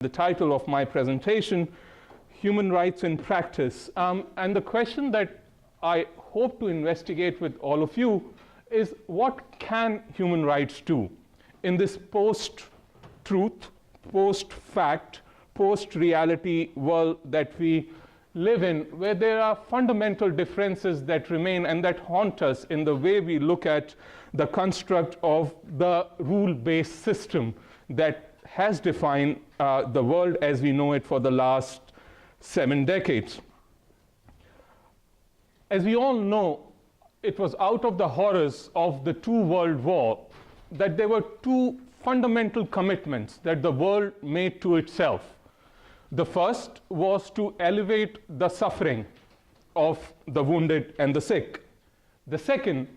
The title of my presentation, Human Rights in Practice. And the question that I hope to investigate with all of you is, what can human rights do in this post-truth, post-fact, post-reality world that we live in, where there are fundamental differences that remain and that haunt us in the way we look at the construct of the rule-based system that has defined the world as we know it for the last 7 decades. As we all know, it was out of the horrors of the two world wars that there were two fundamental commitments that the world made to itself. The first was to elevate the suffering of the wounded and the sick. The second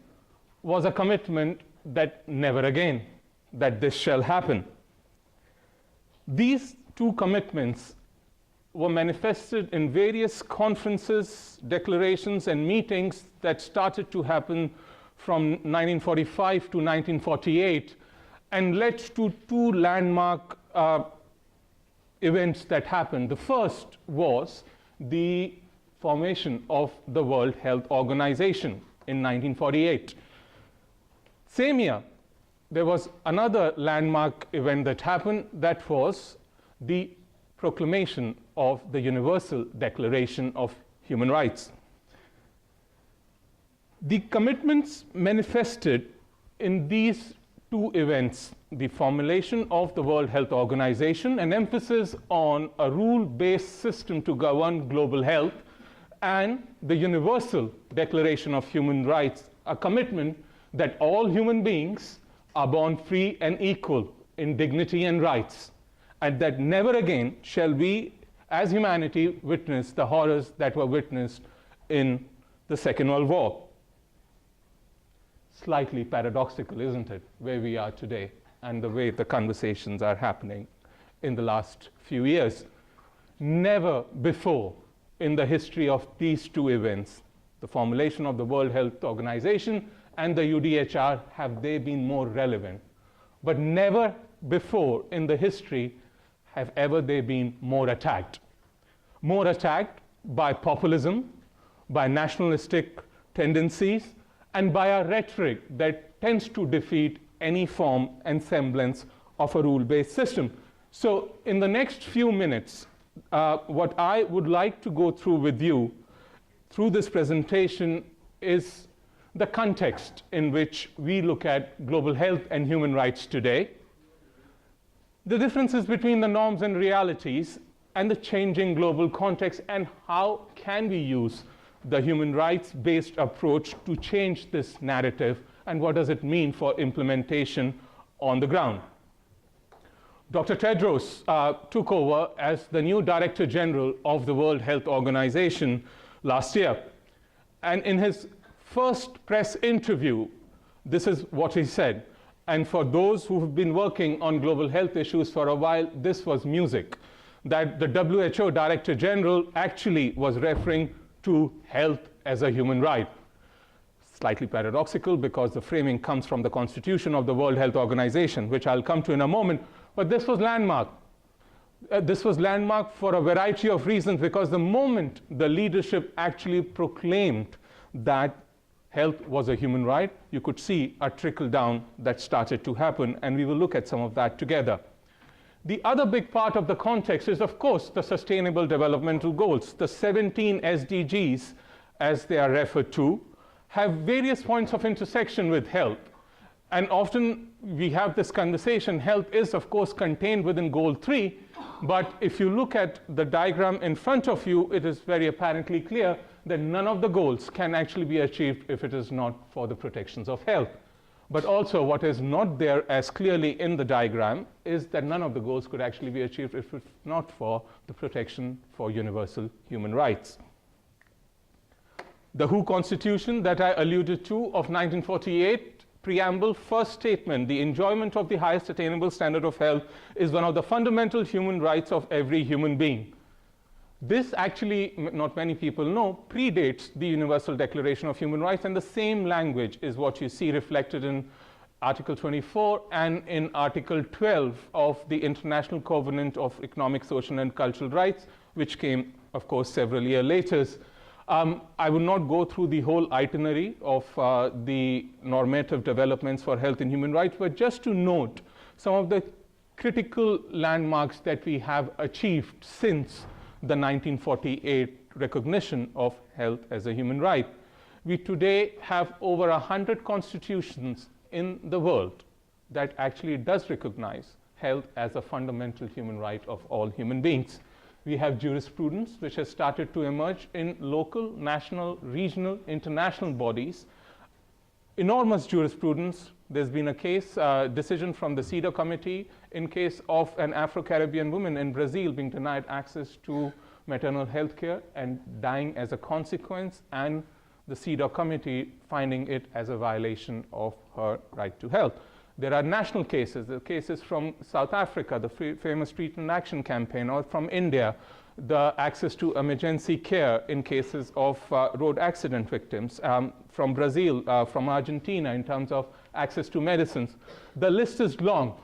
was a commitment that never again, that this shall happen. These two commitments were manifested in various conferences, declarations, and meetings that started to happen from 1945 to 1948 and led to two landmark events that happened. The first was the formation of the World Health Organization in 1948. Same year, there was another landmark event that happened, that was the proclamation of the Universal Declaration of Human Rights. The commitments manifested in these two events, the formulation of the World Health Organization, an emphasis on a rule-based system to govern global health, and the Universal Declaration of Human Rights, a commitment that all human beings are born free and equal in dignity and rights, and that never again shall we, as humanity, witness the horrors that were witnessed in the Second World War. Slightly paradoxical, isn't it, where we are today and the way the conversations are happening in the last few years. Never before in the history of these two events, the formulation of the World Health Organization and the UDHR, have they been more relevant. But never before in the history have ever they been more attacked. More attacked by populism, by nationalistic tendencies, and by a rhetoric that tends to defeat any form and semblance of a rule-based system. So in the next few minutes, what I would like to go through with you through this presentation is the context in which we look at global health and human rights today, the differences between the norms and realities, and the changing global context, and how can we use the human rights-based approach to change this narrative, and what does it mean for implementation on the ground. Dr. Tedros took over as the new Director General of the World Health Organization last year. And in his first press interview, this is what he said. And for those who have been working on global health issues for a while, this was music, that the WHO Director General actually was referring to health as a human right. Slightly paradoxical because the framing comes from the Constitution of the World Health Organization, which I'll come to in a moment, but this was landmark. This was landmark for a variety of reasons, because the moment the leadership actually proclaimed that health was a human right, you could see a trickle down that started to happen, and we will look at some of that together. The other big part of the context is, of course, the Sustainable Developmental Goals. The 17 SDGs, as they are referred to, have various points of intersection with health. And often we have this conversation, health is, of course, contained within Goal 3, but if you look at the diagram in front of you, it is very apparently clear that none of the goals can actually be achieved if it is not for the protections of health. But also what is not there as clearly in the diagram is that none of the goals could actually be achieved if it's not for the protection for universal human rights. The WHO Constitution that I alluded to of 1948, preamble, first statement, the enjoyment of the highest attainable standard of health is one of the fundamental human rights of every human being. This actually, not many people know, predates the Universal Declaration of Human Rights, and the same language is what you see reflected in Article 24 and in Article 12 of the International Covenant of Economic, Social, and Cultural Rights, which came, of course, several years later. I will not go through the whole itinerary of the normative developments for health and human rights, but just to note some of the critical landmarks that we have achieved since the 1948 recognition of health as a human right. We today have over 100 constitutions in the world that actually does recognize health as a fundamental human right of all human beings. We have jurisprudence which has started to emerge in local, national, regional, international bodies. Enormous jurisprudence. There's been a case, decision from the CEDAW committee in case of an Afro-Caribbean woman in Brazil being denied access to maternal health care and dying as a consequence, and the CEDAW committee finding it as a violation of her right to health. There are national cases, the cases from South Africa, the famous Treatment Action Campaign, or from India, the access to emergency care in cases of road accident victims, from Brazil, from Argentina in terms of access to medicines. The list is long.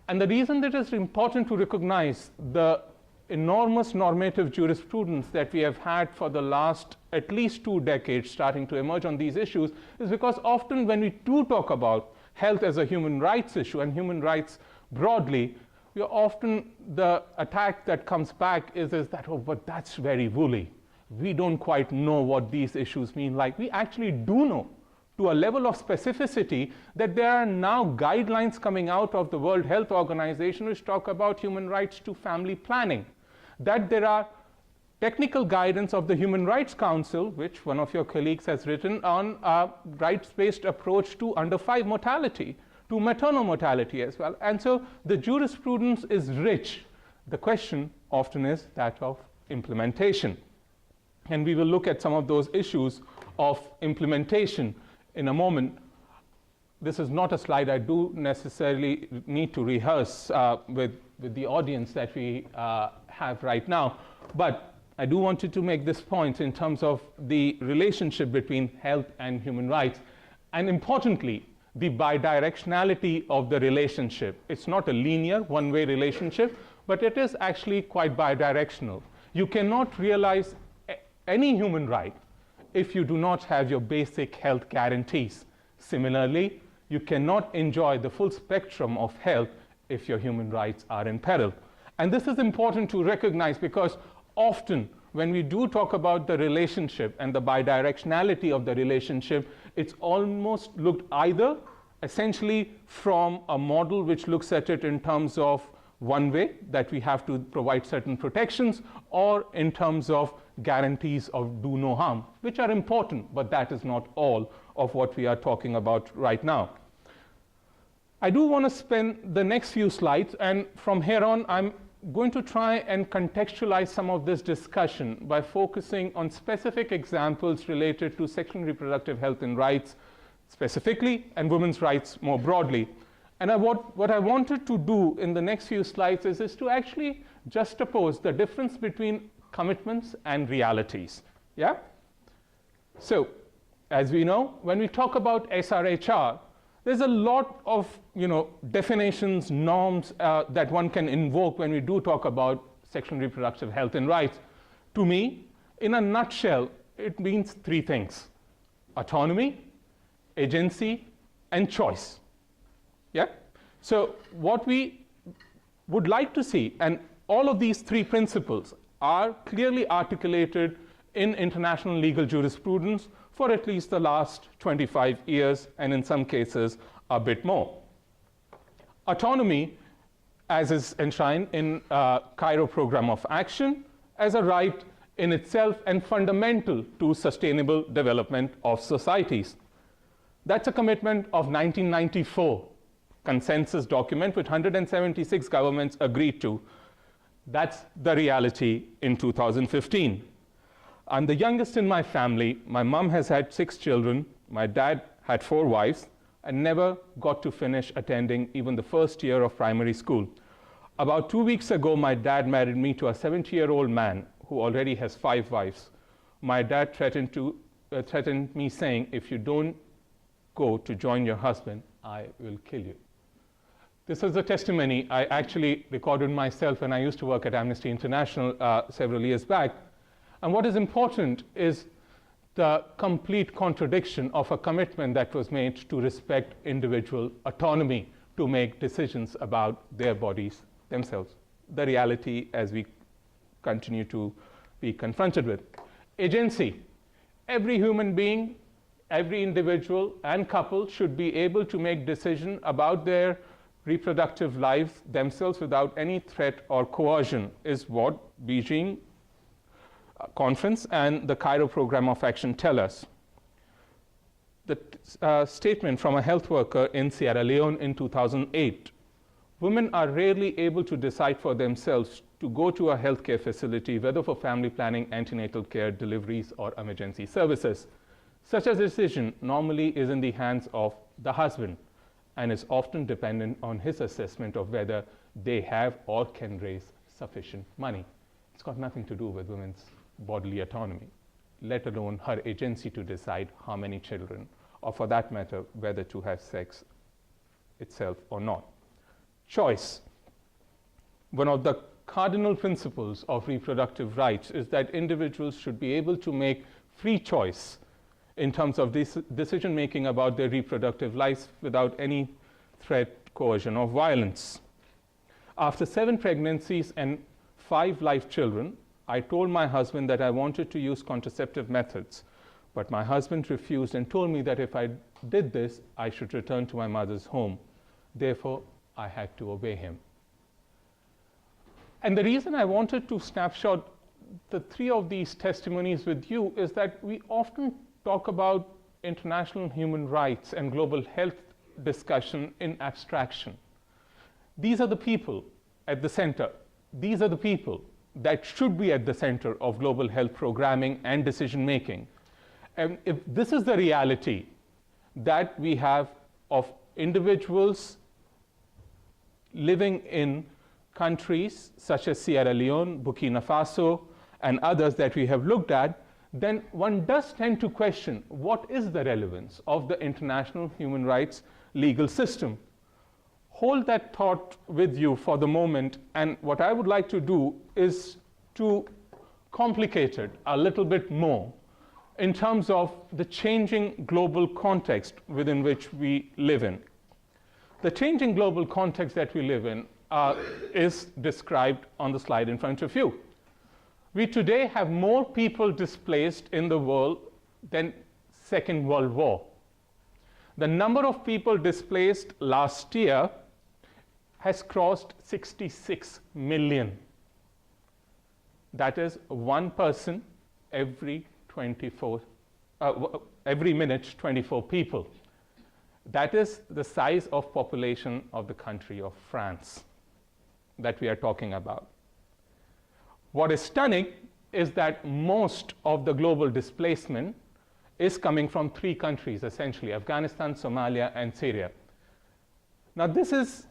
And the reason that it's important to recognize the enormous normative jurisprudence that we have had for the last at least 2 decades starting to emerge on these issues is because often when we do talk about health as a human rights issue and human rights broadly, we are often, the attack that comes back is that, oh, but that's very woolly. We don't quite know what these issues mean. Like, we actually do know to a level of specificity that there are now guidelines coming out of the World Health Organization which talk about human rights to family planning, that there are technical guidance of the Human Rights Council, which one of your colleagues has written, on a rights-based approach to under 5 mortality, to maternal mortality as well. And so the jurisprudence is rich. The question often is that of implementation. And we will look at some of those issues of implementation in a moment. This is not a slide I do necessarily need to rehearse with the audience that we have right now, but I do want to make this point in terms of the relationship between health and human rights, and importantly, the bidirectionality of the relationship. It's not a linear, one-way relationship, but it is actually quite bidirectional. You cannot realize any human right if you do not have your basic health guarantees. Similarly, you cannot enjoy the full spectrum of health if your human rights are in peril. And this is important to recognize because often when we do talk about the relationship and the bidirectionality of the relationship, it's almost looked either essentially from a model which looks at it in terms of one way, that we have to provide certain protections, or in terms of guarantees of do no harm, which are important, but that is not all of what we are talking about right now. I do want to spend the next few slides, and from here on, I'm going to try and contextualize some of this discussion by focusing on specific examples related to sexual and reproductive health and rights specifically, and women's rights more broadly. And what I wanted to do in the next few slides is to actually juxtapose the difference between commitments and realities. Yeah? So, as we know, when we talk about SRHR, there's a lot of definitions, norms that one can invoke when we do talk about sexual and reproductive health and rights. To me, in a nutshell, it means 3 things: autonomy, agency, and choice. Yeah? So what we would like to see, and all of these 3 principles are clearly articulated in international legal jurisprudence for at least the last 25 years, and in some cases a bit more. Autonomy, as is enshrined in Cairo Program of Action, as a right in itself and fundamental to sustainable development of societies. That's a commitment of 1994 consensus document which 176 governments agreed to. That's the reality in 2015. I'm the youngest in my family. My mom has had 6 children. My dad had 4 wives and never got to finish attending even the first year of primary school. About 2 weeks ago, my dad married me to a 70-year-old man who already has 5 wives. My dad threatened me saying, if you don't go to join your husband, I will kill you. This is a testimony I actually recorded myself when I used to work at Amnesty International several years back. And what is important is the complete contradiction of a commitment that was made to respect individual autonomy to make decisions about their bodies themselves. The reality as we continue to be confronted with. Agency. Every human being, every individual and couple should be able to make decisions about their reproductive lives themselves without any threat or coercion, is what Beijing Conference and the Cairo Program of Action tell us. The statement from a health worker in Sierra Leone in 2008. Women are rarely able to decide for themselves to go to a healthcare facility, whether for family planning, antenatal care, deliveries, or emergency services. Such a decision normally is in the hands of the husband and is often dependent on his assessment of whether they have or can raise sufficient money. It's got nothing to do with women's bodily autonomy, let alone her agency to decide how many children, or for that matter, whether to have sex itself or not. Choice. One of the cardinal principles of reproductive rights is that individuals should be able to make free choice in terms of decision making about their reproductive lives without any threat, coercion, or violence. After 7 pregnancies and 5 live children, I told my husband that I wanted to use contraceptive methods, but my husband refused and told me that if I did this, I should return to my mother's home. Therefore, I had to obey him. And the reason I wanted to snapshot the 3 of these testimonies with you is that we often talk about international human rights and global health discussion in abstraction. These are the people at the center. These are the people that should be at the center of global health programming and decision making. And if this is the reality that we have of individuals living in countries such as Sierra Leone, Burkina Faso, and others that we have looked at, then one does tend to question what is the relevance of the international human rights legal system. Hold that thought with you for the moment, and what I would like to do is to complicate it a little bit more in terms of the changing global context within which we live in. The changing global context that we live in is described on the slide in front of you. We today have more people displaced in the world than Second World War. The number of people displaced last year has crossed 66 million. That is 1 person every minute, 24 people. That is the size of population of the country of France that we are talking about. What is stunning is that most of the global displacement is coming from 3 countries, essentially, Afghanistan, Somalia, and Syria. Now, this is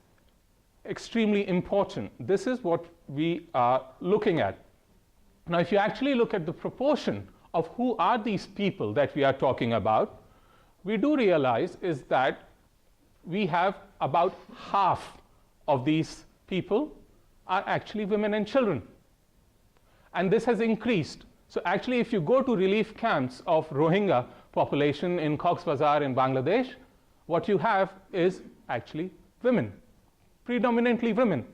extremely important. This is what we are looking at. Now, if you actually look at the proportion of who are these people that we are talking about, we do realize is that we have about half of these people are actually women and children. And this has increased. So actually, if you go to relief camps of Rohingya population in Cox's Bazar in Bangladesh, what you have is actually women, predominantly women.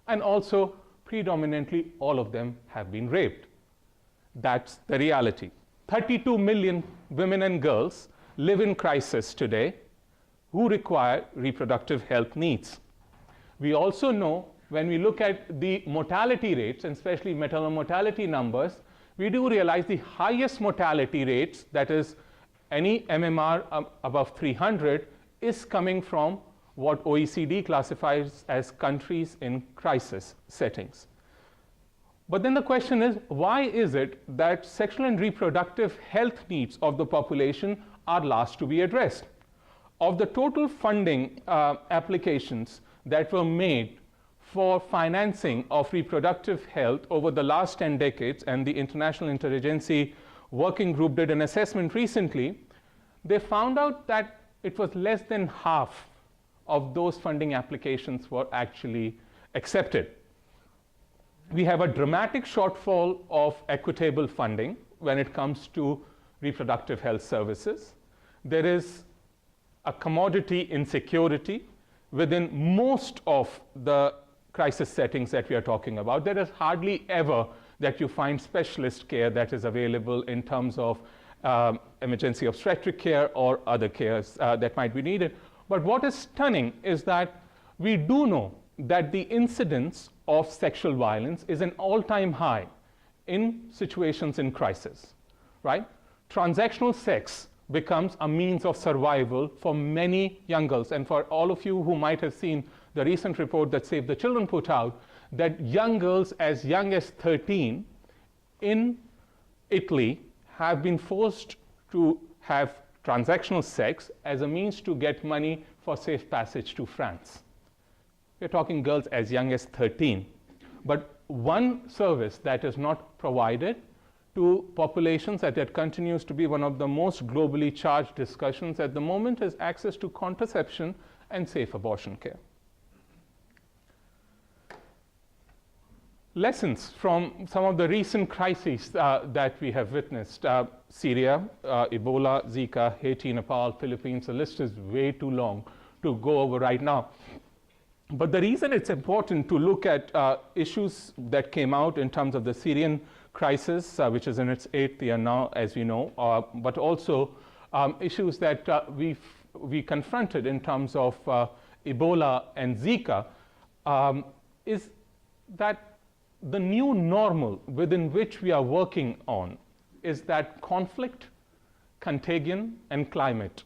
And also, predominantly, all of them have been raped. That's the reality. 32 million women and girls live in crisis today who require reproductive health needs. We also know when we look at the mortality rates, and especially maternal mortality numbers, we do realize the highest mortality rates, that is any MMR above 300, is coming from what OECD classifies as countries in crisis settings. But then the question is, why is it that sexual and reproductive health needs of the population are last to be addressed? Of the total funding applications that were made for financing of reproductive health over the last 10 decades, and the International Interagency Working Group did an assessment recently, they found out that it was less than half of those funding applications were actually accepted. We have a dramatic shortfall of equitable funding when it comes to reproductive health services. There is a commodity insecurity within most of the crisis settings that we are talking about. There is hardly ever that you find specialist care that is available in terms of emergency obstetric care or other cares that might be needed. But what is stunning is that we do know that the incidence of sexual violence is an all-time high in situations in crisis, right? Transactional sex becomes a means of survival for many young girls. And for all of you who might have seen the recent report that Save the Children put out, that young girls as young as 13 in Italy have been forced to have transactional sex as a means to get money for safe passage to France. We're talking girls as young as 13. But one service that is not provided to populations, that continues to be one of the most globally charged discussions at the moment, is access to contraception and safe abortion care. Lessons from some of the recent crises that we have witnessed. Syria, Ebola, Zika, Haiti, Nepal, Philippines, the list is way too long to go over right now. But the reason it's important to look at issues that came out in terms of the Syrian crisis, which is in its 8th year now, as we know, but also issues that we confronted in terms of Ebola and Zika, is that the new normal within which we are working on is that conflict, contagion, and climate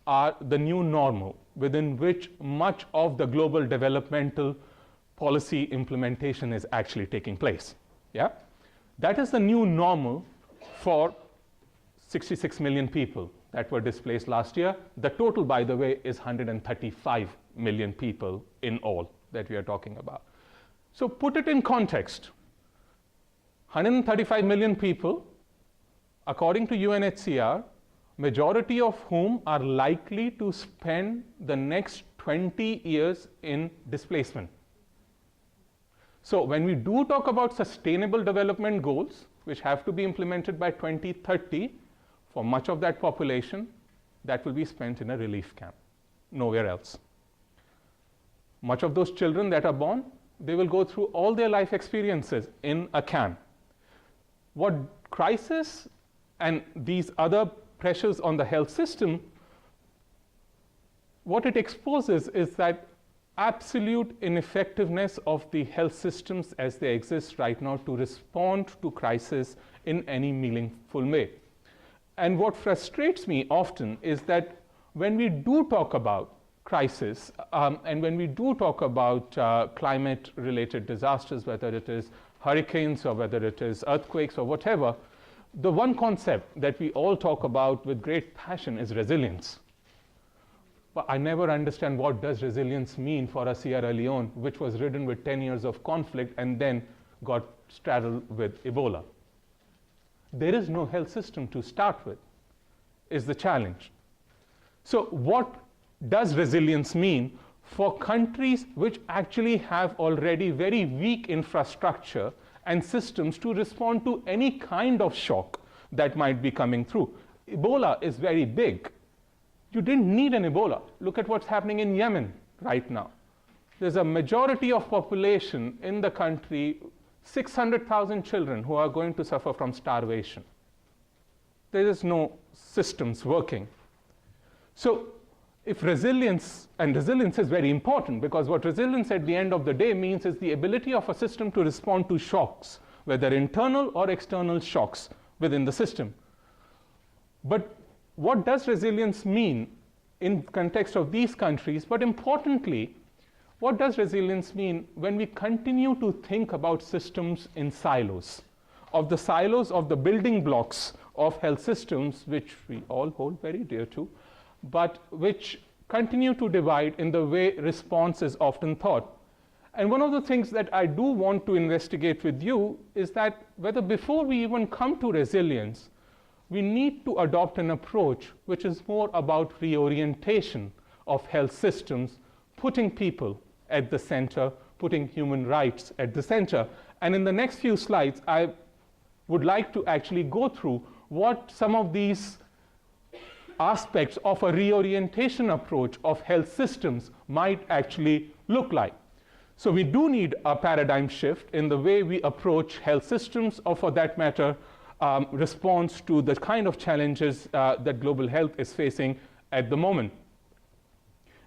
are the new normal within which much of the global developmental policy implementation is actually taking place. Yeah? That is the new normal for 66 million people that were displaced last year. The total, by the way, is 135 million people in all that we are talking about. So put it in context. 135 million people, according to UNHCR, majority of whom are likely to spend the next 20 years in displacement. So when we do talk about sustainable development goals, which have to be implemented by 2030, for much of that population, that will be spent in a relief camp, nowhere else. Much of those children that are born, they will go through all their life experiences in a camp. What crisis and these other pressures on the health system, what it exposes is that absolute ineffectiveness of the health systems as they exist right now to respond to crisis in any meaningful way. And what frustrates me often is that when we do talk about crisis, and when we do talk about climate-related disasters, whether it is hurricanes or whether it is earthquakes or whatever, the one concept that we all talk about with great passion is resilience. But I never understand what does resilience mean for a Sierra Leone, which was ridden with 10 years of conflict and then got straddled with Ebola. There is no health system to start with, is the challenge. So what does resilience mean for countries which actually have already very weak infrastructure and systems to respond to any kind of shock that might be coming through? Ebola is very big. You didn't need an Ebola. Look at what's happening in Yemen right now. There's a majority of population in the country, 600,000 children who are going to suffer from starvation. There is no systems working. So if resilience, and resilience is very important, because what resilience at the end of the day means is the ability of a system to respond to shocks, whether internal or external shocks within the system. But what does resilience mean in context of these countries? But importantly, what does resilience mean when we continue to think about systems in silos, of the building blocks of health systems, which we all hold very dear to, but which continue to divide in the way response is often thought? And one of the things that I do want to investigate with you is that whether before we even come to resilience, we need to adopt an approach which is more about reorientation of health systems, putting people at the center, putting human rights at the center. And in the next few slides, I would like to actually go through what some of these aspects of a reorientation approach of health systems might actually look like. So we do need a paradigm shift in the way we approach health systems, or for that matter, response to the kind of challenges that global health is facing at the moment.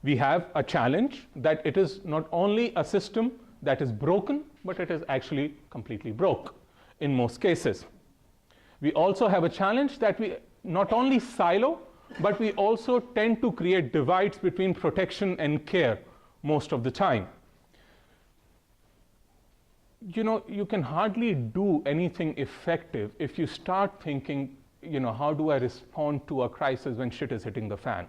We have a challenge that it is not only a system that is broken, but it is actually completely broke in most cases. We also have a challenge that we not only silo, but we also tend to create divides between protection and care most of the time. You know, you can hardly do anything effective if you start thinking, you know, how do I respond to a crisis when shit is hitting the fan?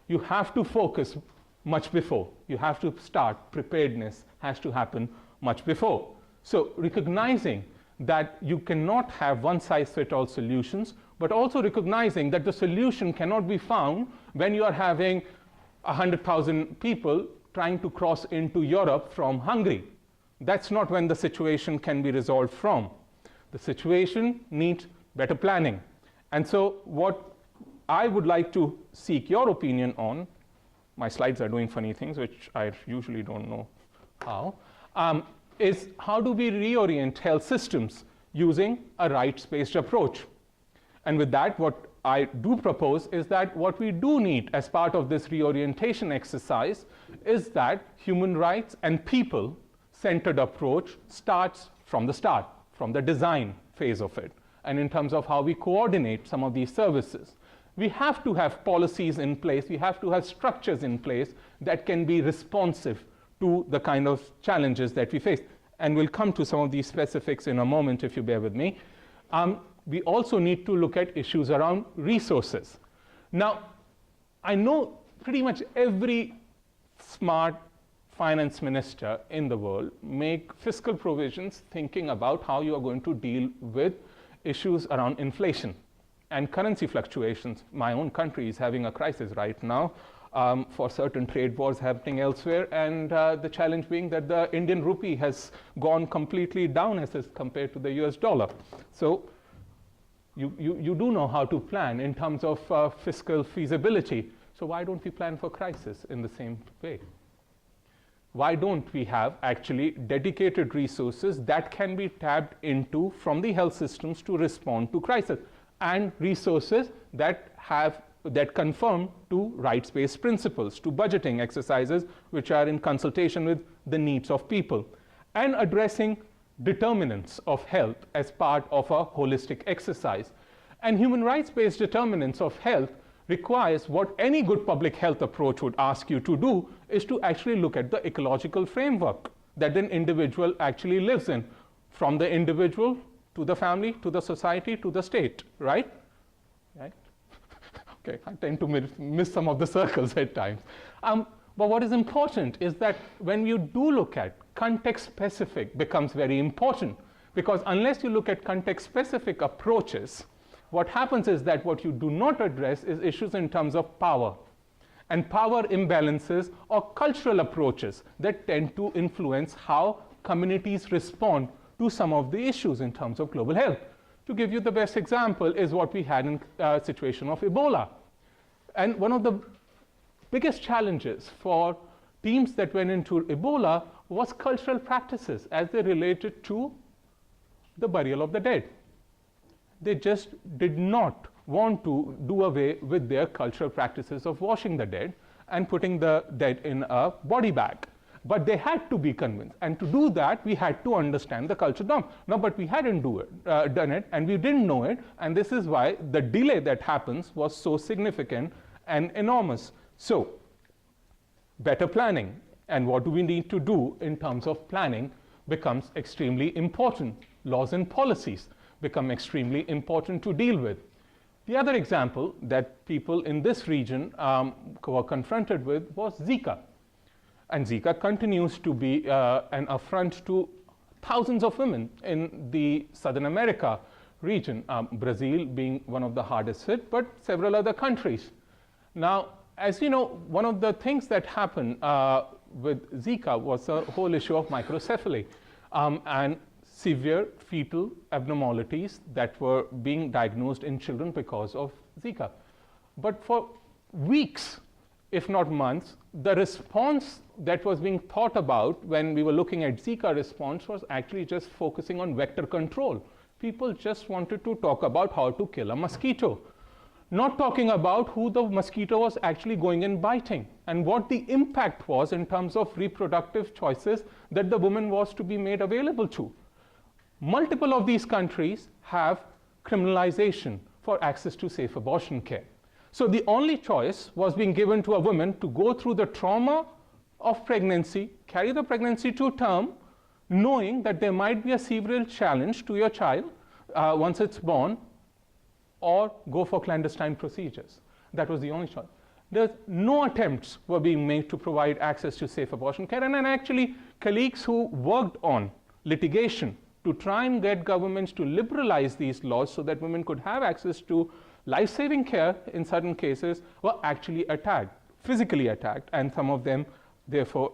You have to focus much before. You have to start. Preparedness has to happen much before. So recognizing that you cannot have one-size-fits-all solutions, but also recognizing that the solution cannot be found when you are having 100,000 people trying to cross into Europe from Hungary. That's not when the situation can be resolved from. The situation needs better planning. And so what I would like to seek your opinion on, my slides are doing funny things, which I usually don't know how, is how do we reorient health systems using a rights-based approach? And with that, what I do propose is that what we do need as part of this reorientation exercise is that human rights and people-centered approach starts from the start, from the design phase of it, and in terms of how we coordinate some of these services. We have to have policies in place, we have to have structures in place that can be responsive to the kind of challenges that we face. And we'll come to some of these specifics in a moment if you bear with me. We also need to look at issues around resources. Now, I know pretty much every smart finance minister in the world make fiscal provisions thinking about how you are going to deal with issues around inflation and currency fluctuations. My own country is having a crisis right now for certain trade wars happening elsewhere, and the challenge being that the Indian rupee has gone completely down as compared to the US dollar. So you do know how to plan in terms of fiscal feasibility. So why don't we plan for crisis in the same way? Why don't we have actually dedicated resources that can be tapped into from the health systems to respond to crisis, and resources that conform to rights-based principles, to budgeting exercises which are in consultation with the needs of people, and addressing determinants of health as part of a holistic exercise. And human rights-based determinants of health requires what any good public health approach would ask you to do, is to actually look at the ecological framework that an individual actually lives in, from the individual to the family, to the society, to the state, right? Right? Okay, I tend to miss some of the circles at times. But what is important is that when you do look at context-specific becomes very important, because unless you look at context-specific approaches, what happens is that what you do not address is issues in terms of power, and power imbalances or cultural approaches that tend to influence how communities respond to some of the issues in terms of global health. To give you the best example is what we had in the situation of Ebola. And one of the biggest challenges for teams that went into Ebola was cultural practices as they related to the burial of the dead. They just did not want to do away with their cultural practices of washing the dead and putting the dead in a body bag. But they had to be convinced. And to do that, we had to understand the culture norm. No, but we hadn't done it, and we didn't know it. And this is why the delay that happens was so significant and enormous. So, better planning. And what do we need to do in terms of planning becomes extremely important. Laws and policies become extremely important to deal with. The other example that people in this region were confronted with was Zika. And Zika continues to be an affront to thousands of women in the Southern America region, Brazil being one of the hardest hit, but several other countries. Now, as you know, one of the things that happened with Zika was the whole issue of microcephaly and severe fetal abnormalities that were being diagnosed in children because of Zika. But for weeks, if not months, the response that was being thought about when we were looking at Zika response was actually just focusing on vector control. People just wanted to talk about how to kill a mosquito, not talking about who the mosquito was actually going and biting and what the impact was in terms of reproductive choices that the woman was to be made available to. Multiple of these countries have criminalization for access to safe abortion care. So the only choice was being given to a woman to go through the trauma of pregnancy, carry the pregnancy to term, knowing that there might be a severe challenge to your child once it's born, or go for clandestine procedures. That was the only choice. There's no attempts were being made to provide access to safe abortion care, and actually colleagues who worked on litigation to try and get governments to liberalize these laws so that women could have access to life-saving care in certain cases were actually attacked, physically attacked, and some of them therefore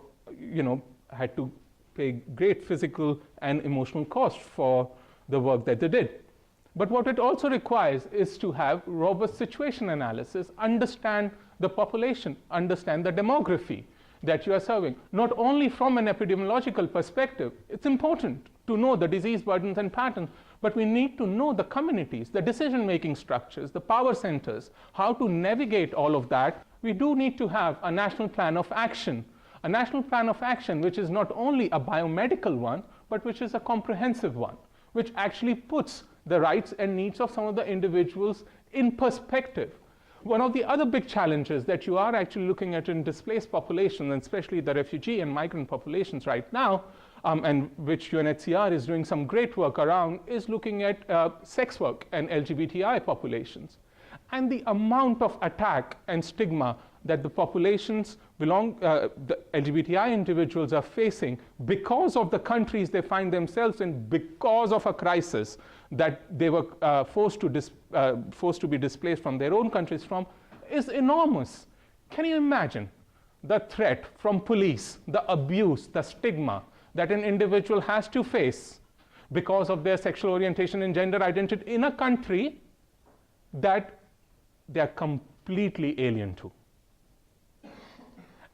had to pay great physical and emotional cost for the work that they did. But what it also requires is to have robust situation analysis, understand the population, understand the demography that you are serving. Not only from an epidemiological perspective, it's important to know the disease burdens and patterns, but we need to know the communities, the decision-making structures, the power centers, how to navigate all of that. We do need to have a national plan of action, which is not only a biomedical one, but which is a comprehensive one, which actually puts the rights and needs of some of the individuals in perspective. One of the other big challenges that you are actually looking at in displaced populations, and especially the refugee and migrant populations right now, and which UNHCR is doing some great work around, is looking at sex work and LGBTI populations. And the amount of attack and stigma that the populations the LGBTI individuals are facing because of the countries they find themselves in, because of a crisis that they were forced to be displaced from their own countries from, is enormous. Can you imagine the threat from police, the abuse, the stigma that an individual has to face because of their sexual orientation and gender identity in a country that they are completely alien to?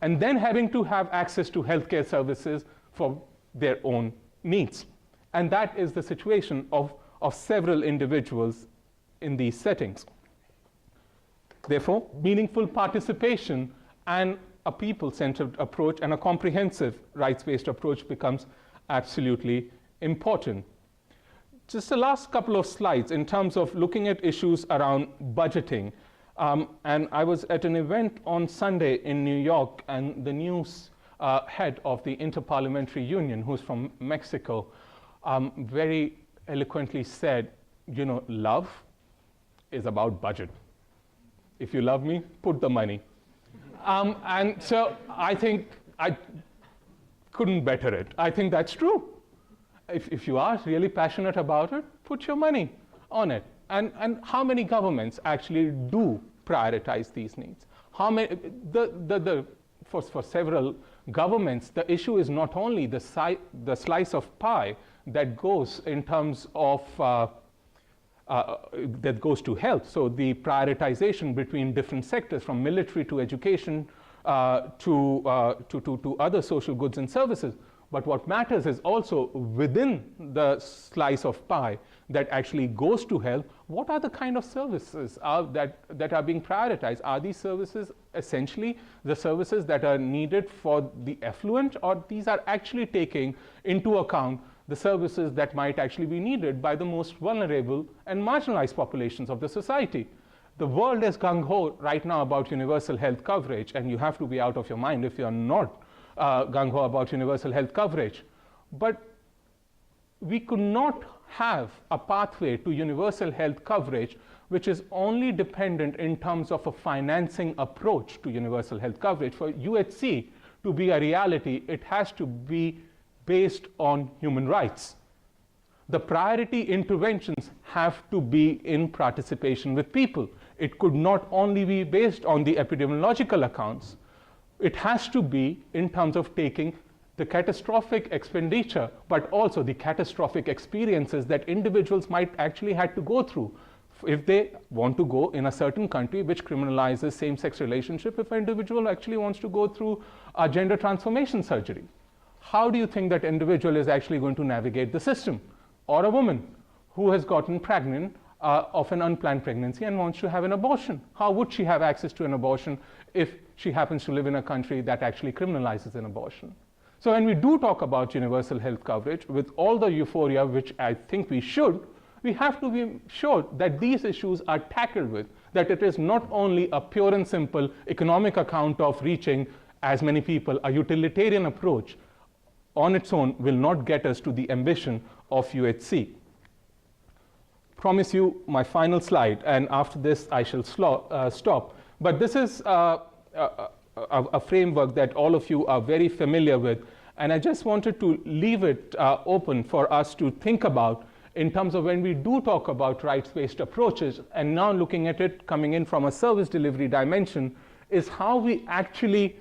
And then having to have access to healthcare services for their own needs. And that is the situation of several individuals in these settings. Therefore, meaningful participation and a people-centered approach and a comprehensive rights-based approach becomes absolutely important. Just the last couple of slides in terms of looking at issues around budgeting. And I was at an event on Sunday in New York, and the news head of the Interparliamentary Union, who's from Mexico, very eloquently said, love is about budget. If you love me, put the money. And so I think I couldn't better it. I think that's true. If you are really passionate about it, put your money on it. And how many governments actually do prioritize these needs? How many? For several governments, the issue is not only the slice of pie that goes in terms of that goes to health. So the prioritization between different sectors, from military to education to other social goods and services. But what matters is also within the slice of pie that actually goes to health, what are the kind of services that are being prioritized? Are these services essentially the services that are needed for the affluent, or these are actually taking into account the services that might actually be needed by the most vulnerable and marginalized populations of the society? The world is gung-ho right now about universal health coverage, and you have to be out of your mind if you're not gung-ho about universal health coverage. But we could not have a pathway to universal health coverage which is only dependent in terms of a financing approach to universal health coverage. For UHC to be a reality, it has to be based on human rights. The priority interventions have to be in participation with people. It could not only be based on the epidemiological accounts, it has to be in terms of taking the catastrophic expenditure, but also the catastrophic experiences that individuals might actually have to go through if they want to go in a certain country which criminalizes same-sex relationship, if an individual actually wants to go through a gender transformation surgery. How do you think that individual is actually going to navigate the system? Or a woman who has gotten pregnant of an unplanned pregnancy and wants to have an abortion. How would she have access to an abortion if she happens to live in a country that actually criminalizes an abortion? So when we do talk about universal health coverage, with all the euphoria, which I think we should, we have to be sure that these issues are tackled with, that it is not only a pure and simple economic account of reaching as many people. A utilitarian approach on its own will not get us to the ambition of UHC. Promise you my final slide, and after this I shall stop. But this is a framework that all of you are very familiar with, and I just wanted to leave it open for us to think about in terms of when we do talk about rights-based approaches, and now looking at it coming in from a service delivery dimension, is how we actually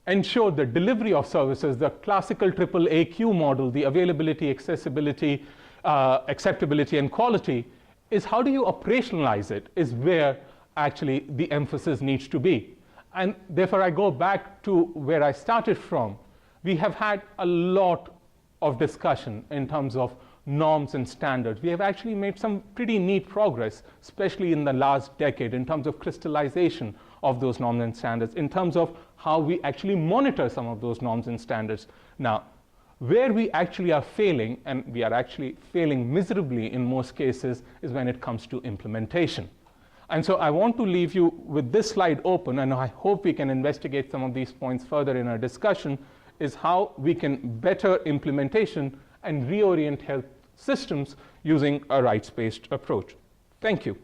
ensure the delivery of services, the classical AAAQ model, the availability, accessibility, acceptability, and quality, is how do you operationalize it, is where actually the emphasis needs to be. And therefore, I go back to where I started from. We have had a lot of discussion in terms of norms and standards. We have actually made some pretty neat progress, especially in the last decade, in terms of crystallization of those norms and standards, in terms of how we actually monitor some of those norms and standards. Now, where we actually are failing, and we are actually failing miserably in most cases, is when it comes to implementation. And so I want to leave you with this slide open, and I hope we can investigate some of these points further in our discussion, is how we can better implementation and reorient health systems using a rights-based approach. Thank you.